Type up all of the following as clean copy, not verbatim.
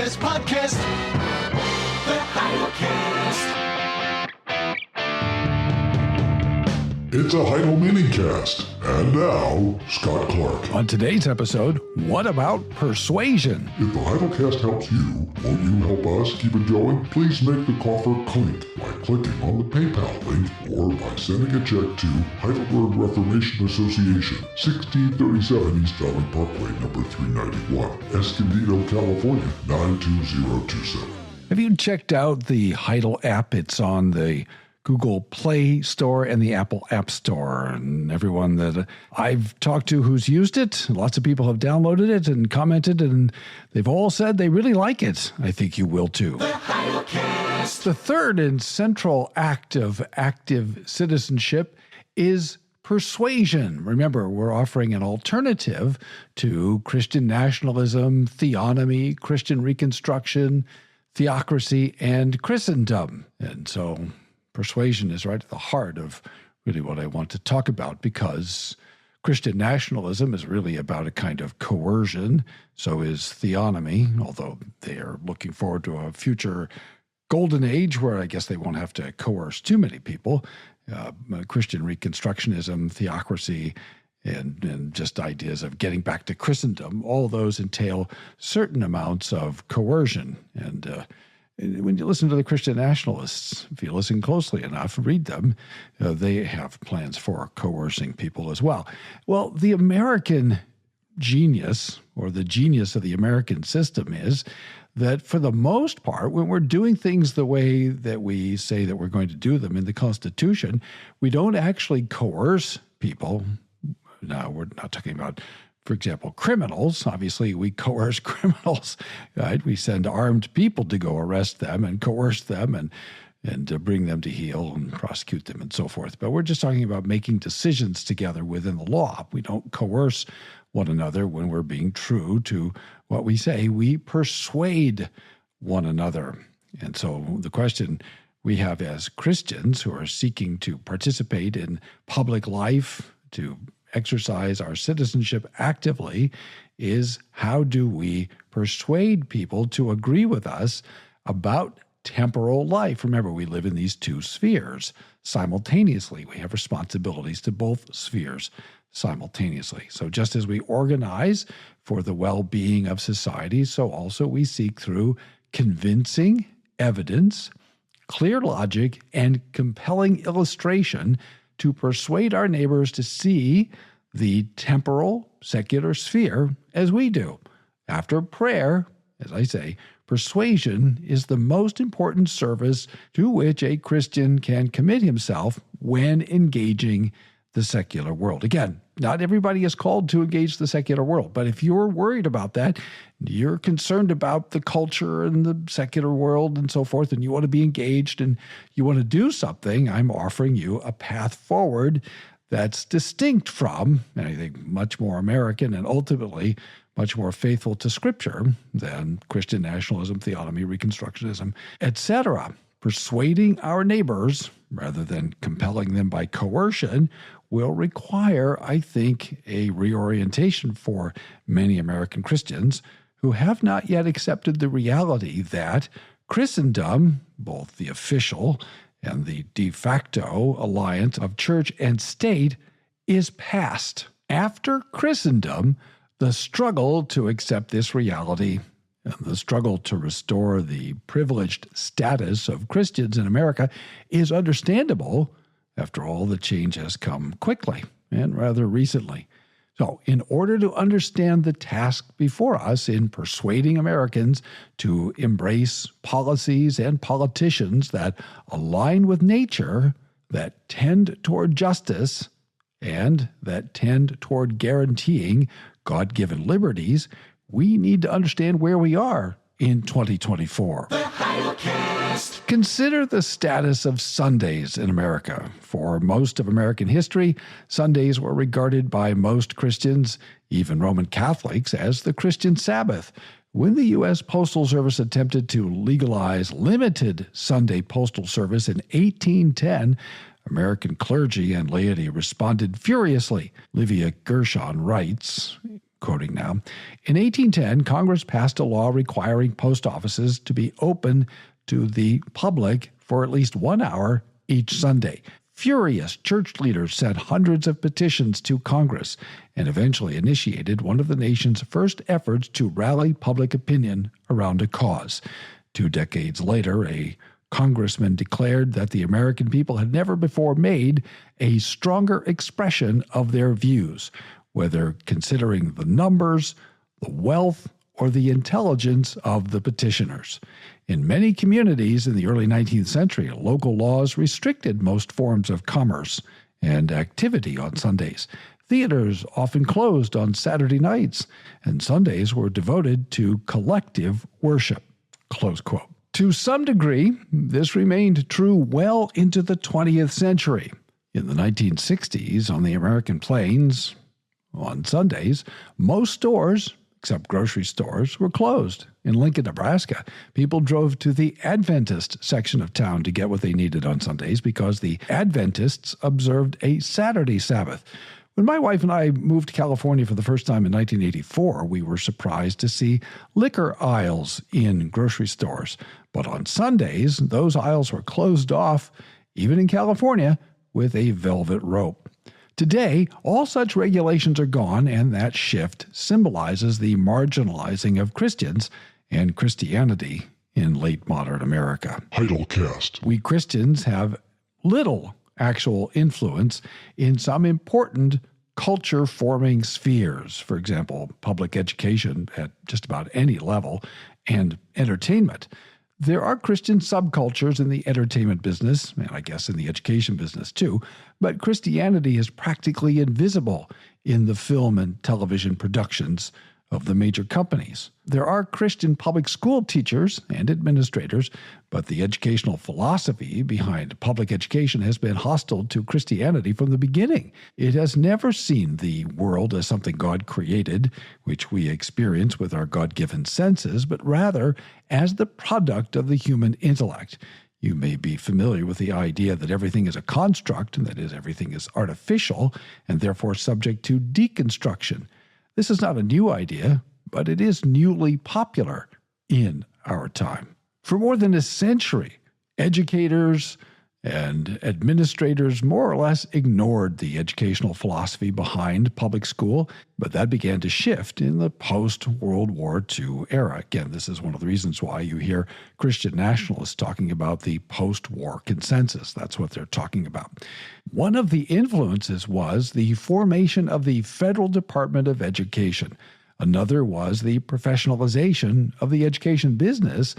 best podcast, the Heidelcast. It's a Heidel minicast. And now, Scott Clark. On today's episode, what about persuasion? If the Heidelcast helps you, won't you help us keep it going? Please make the coffer clink by clicking on the PayPal link or by sending a check to Heidelberg Reformation Association, 1637 East Valley Parkway, number 391, Escondido, California, 92027. Have you checked out the Heidel app? It's on the Google Play Store and the Apple App Store. And everyone that I've talked to who's used it, lots of people have downloaded it and commented, and they've all said they really like it. I think you will too. The Heidelcast. The third and central act of active citizenship is persuasion. Remember, we're offering an alternative to Christian nationalism, theonomy, Christian reconstruction, theocracy, and Christendom. And so persuasion is right at the heart of really what I want to talk about, because Christian nationalism is really about a kind of coercion. So is theonomy, although they are looking forward to a future golden age where I guess they won't have to coerce too many people. Christian reconstructionism, theocracy, and just ideas of getting back to Christendom, all those entail certain amounts of coercion. And when you listen to the Christian nationalists, if you listen closely enough, read them, they have plans for coercing people as well. Well, the American genius, or the genius of the American system, is that for the most part, when we're doing things the way that we say that we're going to do them in the Constitution, we don't actually coerce people. Now, we're not talking about, for example, criminals. Obviously, we coerce criminals, right? We send armed people to go arrest them and coerce them and to bring them to heel and prosecute them and so forth. But we're just talking about making decisions together within the law. We don't coerce one another when we're being true to what we say. We persuade one another. And so the question we have as Christians who are seeking to participate in public life, to exercise our citizenship actively, is how do we persuade people to agree with us about temporal life? Remember, we live in these two spheres simultaneously. We have responsibilities to both spheres simultaneously. So just as we organize for the well-being of society, so also we seek through convincing evidence, clear logic, and compelling illustration to persuade our neighbors to see the temporal, secular sphere as we do. After prayer, as I say, persuasion is the most important service to which a Christian can commit himself when engaging the secular world. Again, not everybody is called to engage the secular world, but if you're worried about that, you're concerned about the culture and the secular world and so forth, and you want to be engaged and you want to do something, I'm offering you a path forward that's distinct from, and I think much more American and ultimately much more faithful to Scripture than Christian nationalism, theonomy, reconstructionism, etc. Persuading our neighbors, rather than compelling them by coercion, will require, I think, a reorientation for many American Christians who have not yet accepted the reality that Christendom, both the official and the de facto alliance of church and state, is past. After Christendom, the struggle to accept this reality and the struggle to restore the privileged status of Christians in America is understandable. After all, the change has come quickly and rather recently. So in order to understand the task before us in persuading Americans to embrace policies and politicians that align with nature, that tend toward justice, and that tend toward guaranteeing God-given liberties, we need to understand where we are in 2024. The Heidelcast. Consider the status of Sundays in America. For most of American history, Sundays were regarded by most Christians, even Roman Catholics, as the Christian Sabbath. When the U.S. Postal Service attempted to legalize limited Sunday postal service in 1810, American clergy and laity responded furiously. Livia Gershon writes, quoting now. In 1810, Congress passed a law requiring post offices to be open to the public for at least 1 hour each Sunday. Furious church leaders sent hundreds of petitions to Congress and eventually initiated one of the nation's first efforts to rally public opinion around a cause. 2 decades later, a congressman declared that the American people had never before made a stronger expression of their views, whether considering the numbers, the wealth, or the intelligence of the petitioners. In many communities in the early 19th century, local laws restricted most forms of commerce and activity on Sundays. Theaters often closed on Saturday nights, and Sundays were devoted to collective worship. Close quote. To some degree, this remained true well into the 20th century. In the 1960s, on the American plains, on Sundays, most stores, except grocery stores, were closed. In Lincoln, Nebraska, people drove to the Adventist section of town to get what they needed on Sundays because the Adventists observed a Saturday Sabbath. When my wife and I moved to California for the first time in 1984, we were surprised to see liquor aisles in grocery stores. But on Sundays, those aisles were closed off, even in California, with a velvet rope. Today, all such regulations are gone, and that shift symbolizes the marginalizing of Christians and Christianity in late modern America. Heidelcast. We Christians have little actual influence in some important culture-forming spheres, for example, public education at just about any level, and entertainment. There are Christian subcultures in the entertainment business, and I guess in the education business too, but Christianity is practically invisible in the film and television productions of the major companies. There are Christian public school teachers and administrators, but the educational philosophy behind public education has been hostile to Christianity from the beginning. It has never seen the world as something God created, which we experience with our God-given senses, but rather as the product of the human intellect. You may be familiar with the idea that everything is a construct, and that is, everything is artificial and therefore subject to deconstruction. This is not a new idea, but it is newly popular in our time. For more than a century, educators and administrators more or less ignored the educational philosophy behind public school, but that began to shift in the post-World War II era. Again, this is one of the reasons why you hear Christian nationalists talking about the post-war consensus. That's what they're talking about. One of the influences was the formation of the Federal Department of Education. Another was the professionalization of the education business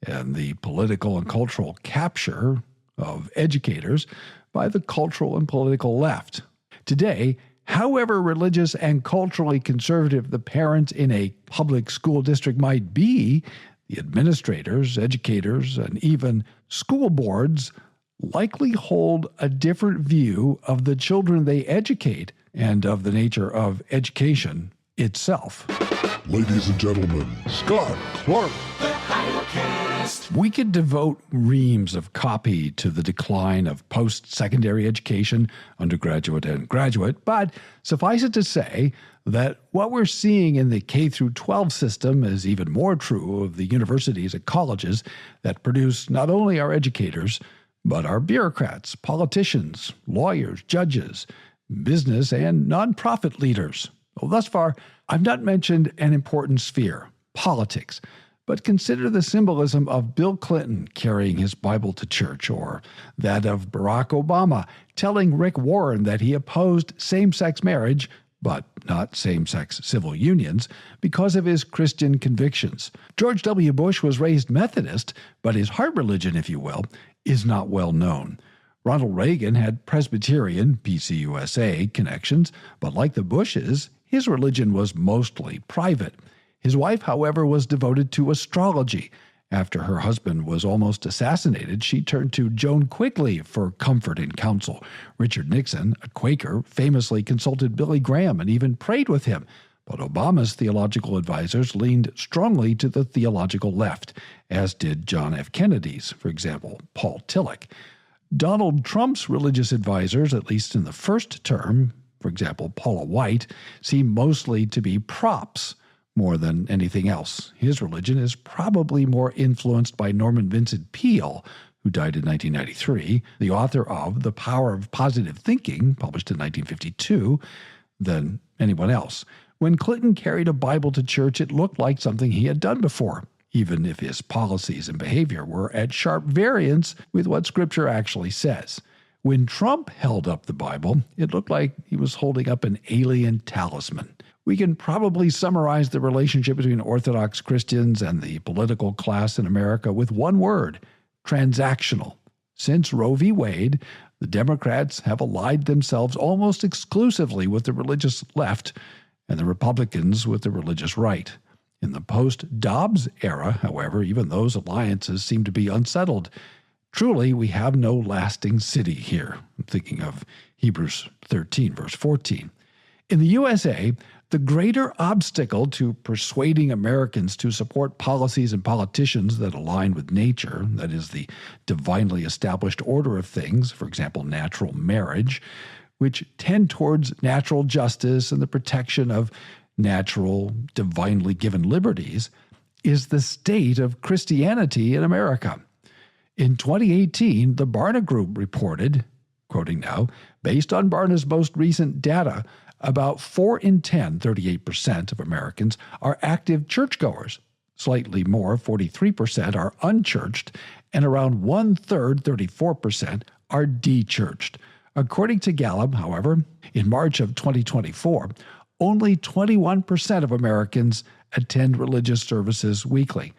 and the political and cultural capture of educators by the cultural and political left. Today, however religious and culturally conservative the parents in a public school district might be, the administrators, educators, and even school boards likely hold a different view of the children they educate and of the nature of education itself. Ladies and gentlemen, Scott Clark. The Heidelcast. We could devote reams of copy to the decline of post-secondary education, undergraduate and graduate, but suffice it to say that what we're seeing in the K-12 system is even more true of the universities and colleges that produce not only our educators, but our bureaucrats, politicians, lawyers, judges, business, and nonprofit leaders. Well, thus far, I've not mentioned an important sphere, politics, but consider the symbolism of Bill Clinton carrying his Bible to church, or that of Barack Obama telling Rick Warren that he opposed same-sex marriage, but not same-sex civil unions, because of his Christian convictions. George W. Bush was raised Methodist, but his heart religion, if you will, is not well known. Ronald Reagan had Presbyterian, PCUSA, connections, but like the Bushes, his religion was mostly private. His wife, however, was devoted to astrology. After her husband was almost assassinated, she turned to Joan Quigley for comfort and counsel. Richard Nixon, a Quaker, famously consulted Billy Graham and even prayed with him. But Obama's theological advisors leaned strongly to the theological left, as did John F. Kennedy's, for example, Paul Tillich. Donald Trump's religious advisors, at least in the first term, for example, Paula White, seem mostly to be props more than anything else. His religion is probably more influenced by Norman Vincent Peale, who died in 1993, the author of The Power of Positive Thinking, published in 1952, than anyone else. When Clinton carried a Bible to church, it looked like something he had done before, even if his policies and behavior were at sharp variance with what Scripture actually says. When Trump held up the Bible, it looked like he was holding up an alien talisman. We can probably summarize the relationship between Orthodox Christians and the political class in America with one word: transactional. Since Roe v. Wade, the Democrats have allied themselves almost exclusively with the religious left and the Republicans with the religious right. In the post-Dobbs era, however, even those alliances seem to be unsettled. Truly, we have no lasting city here. I'm thinking of Hebrews 13, verse 14. In the USA, the greater obstacle to persuading Americans to support policies and politicians that align with nature, that is, the divinely established order of things, for example, natural marriage, which tend towards natural justice and the protection of natural, divinely given liberties, is the state of Christianity in America. In 2018, the Barna Group reported, quoting now, based on Barna's most recent data, about 4 in 10, 38% of Americans, are active churchgoers. Slightly more, 43%, are unchurched, and around 1/3, 34%, are de-churched. According to Gallup, however, in March of 2024, only 21% of Americans attend religious services weekly,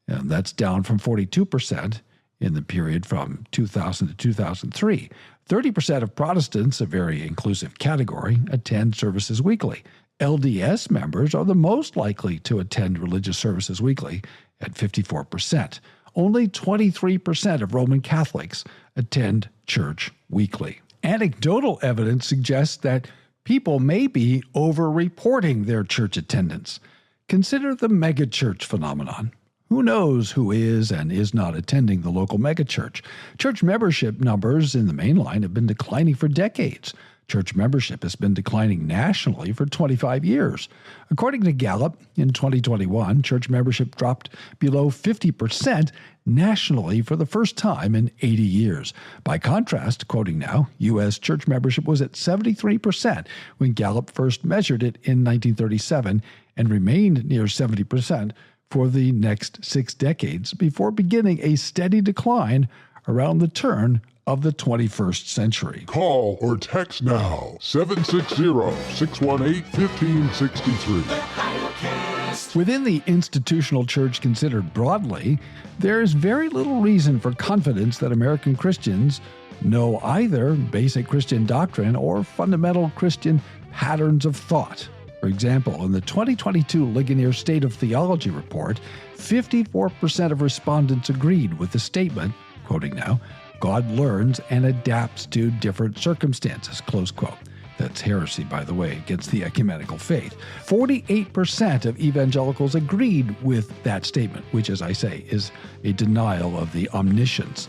and that's down from 42% in the period from 2000 to 2003. 30% of Protestants, a very inclusive category, attend services weekly. LDS members are the most likely to attend religious services weekly at 54%. Only 23% of Roman Catholics attend church weekly. Anecdotal evidence suggests that people may be over-reporting their church attendance. Consider the megachurch phenomenon. Who knows who is and is not attending the local megachurch? Church membership numbers in the mainline have been declining for decades. Church membership has been declining nationally for 25 years. According to Gallup, in 2021, church membership dropped below 50% nationally for the first time in 80 years. By contrast, quoting now, U.S. church membership was at 73% when Gallup first measured it in 1937 and remained near 70% for the next 6 decades before beginning a steady decline around the turn of the 21st century. Call or text now 760-618-1563. Within the institutional church considered broadly, there is very little reason for confidence that American Christians know either basic Christian doctrine or fundamental Christian patterns of thought. For example, in the 2022 Ligonier State of Theology report, 54% of respondents agreed with the statement, quoting now, God learns and adapts to different circumstances, close quote. That's heresy, by the way, against the ecumenical faith. 48% of evangelicals agreed with that statement, which, as I say, is a denial of the omniscience,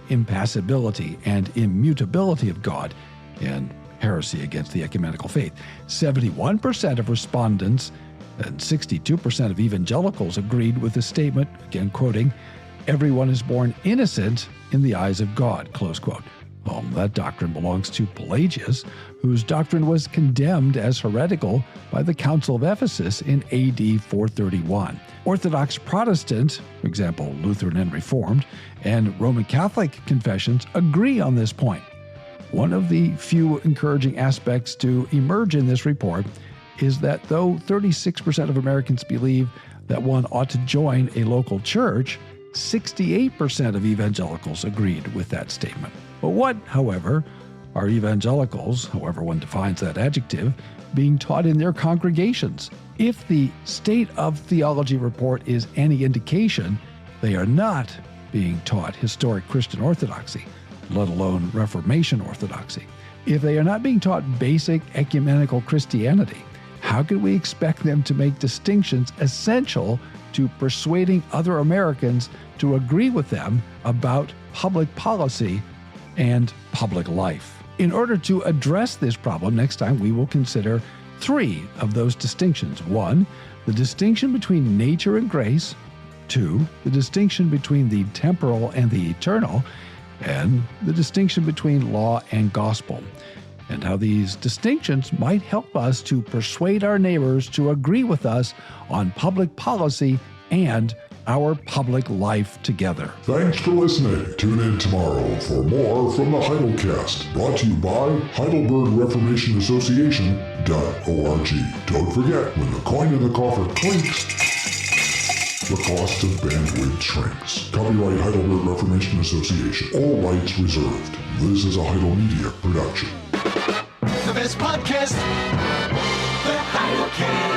impassibility, and immutability of God, and heresy against the ecumenical faith. 71% of respondents and 62% of evangelicals agreed with the statement, again quoting, everyone is born innocent in the eyes of God, close quote. Well, that doctrine belongs to Pelagius, whose doctrine was condemned as heretical by the Council of Ephesus in AD 431. Orthodox Protestant, for example, Lutheran and Reformed, and Roman Catholic confessions agree on this point. One of the few encouraging aspects to emerge in this report is that though 36% of Americans believe that one ought to join a local church, 68% of evangelicals agreed with that statement. But what, however, are evangelicals, however one defines that adjective, being taught in their congregations? If the State of Theology report is any indication, they are not being taught historic Christian orthodoxy, let alone Reformation orthodoxy. If they are not being taught basic ecumenical Christianity, how can we expect them to make distinctions essential to persuading other Americans to agree with them about public policy and public life? In order to address this problem, next time we will consider 3 of those distinctions. 1, the distinction between nature and grace. 2, the distinction between the temporal and the eternal. And the distinction between law and gospel, and how these distinctions might help us to persuade our neighbors to agree with us on public policy and our public life together. Thanks for listening. Tune in tomorrow for more from the Heidelcast, brought to you by HeidelbergReformationAssociation.org. Don't forget, when the coin in the coffer clinks, the cost of bandwidth shrinks. Copyright Heidelberg Reformation Association. All rights reserved. This is a Heidel Media production. The best podcast, the Heidelcast.